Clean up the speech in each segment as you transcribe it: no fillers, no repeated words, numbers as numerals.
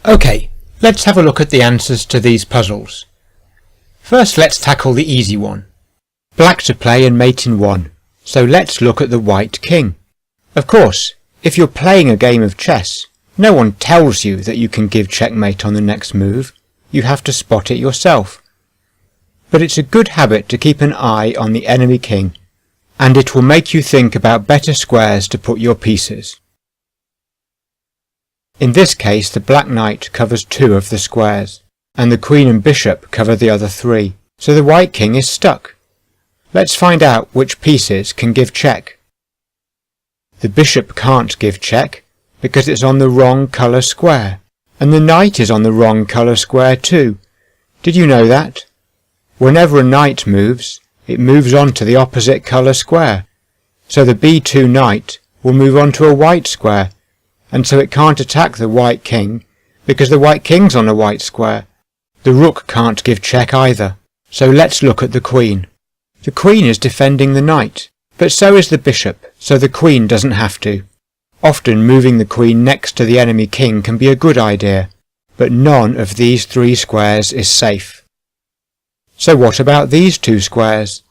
Okay, let's have a look at the answers to these puzzles. First let's tackle the easy one. Black to play and mate in 1, so let's look at the white king. Of course, if you're playing a game of chess, no one tells you that you can give checkmate on the next move, you have to spot it yourself. But it's a good habit to keep an eye on the enemy king, and it will make you think about better squares to put your pieces. In this case the black knight covers 2 of the squares, and the queen and bishop cover the other 3, so the white king is stuck. Let's find out which pieces can give check. The bishop can't give check because it's on the wrong colour square, and the knight is on the wrong colour square too. Did you know that? Whenever a knight moves, it moves on to the opposite colour square, so the b2 knight will move on to a white square, and so it can't attack the white king because the white king's on a white square. The rook can't give check either, so let's look at the queen. The queen is defending the knight, but so is the bishop, so the queen doesn't have to. Often moving the queen next to the enemy king can be a good idea, but none of these 3 squares is safe. So what about these 2 squares?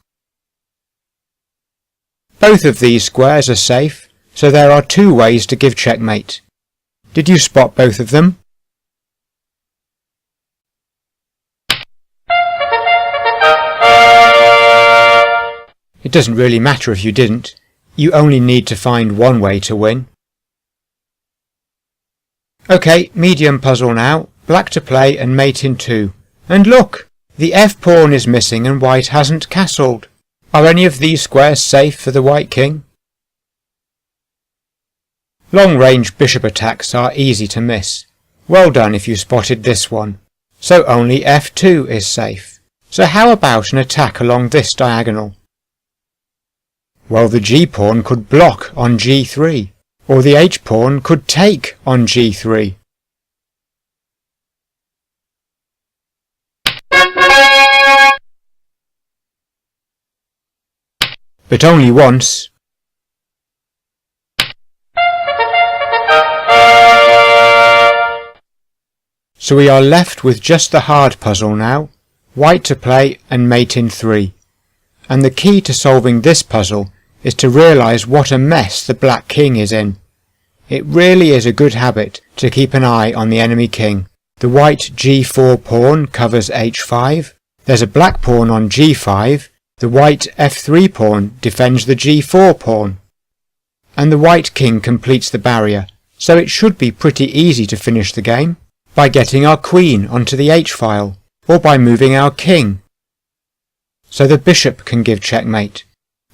Both of these squares are safe, so there are 2 ways to give checkmate. Did you spot both of them? It doesn't really matter if you didn't. You only need to find one way to win. Okay, medium puzzle now. Black to play and mate in 2. And look! The f-pawn is missing and white hasn't castled. Are any of these squares safe for the white king? Long-range bishop attacks are easy to miss. Well done if you spotted this one. So only f2 is safe. So how about an attack along this diagonal? Well, the g-pawn could block on g3, or the h-pawn could take on g3. But only once. So we are left with just the hard puzzle now, white to play and mate in 3. And the key to solving this puzzle is to realise what a mess the black king is in. It really is a good habit to keep an eye on the enemy king. The white g4 pawn covers h5, there's a black pawn on g5, the white f3 pawn defends the g4 pawn, and the white king completes the barrier, so it should be pretty easy to finish the game by getting our queen onto the h-file, or by moving our king. So the bishop can give checkmate.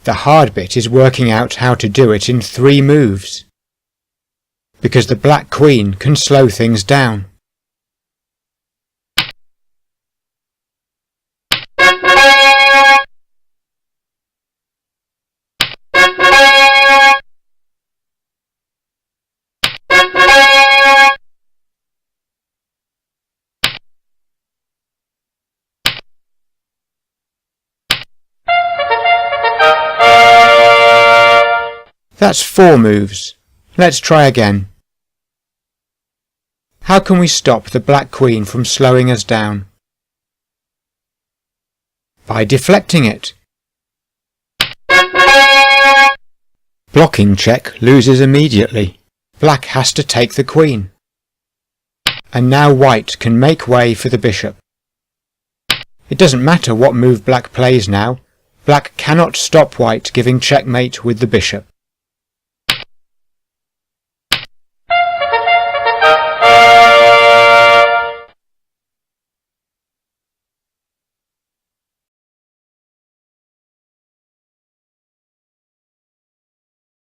The hard bit is working out how to do it in 3 moves, because the black queen can slow things down. That's 4 moves. Let's try again. How can we stop the black queen from slowing us down? By deflecting it. Blocking check loses immediately. Black has to take the queen. And now white can make way for the bishop. It doesn't matter what move black plays now. Black cannot stop white giving checkmate with the bishop.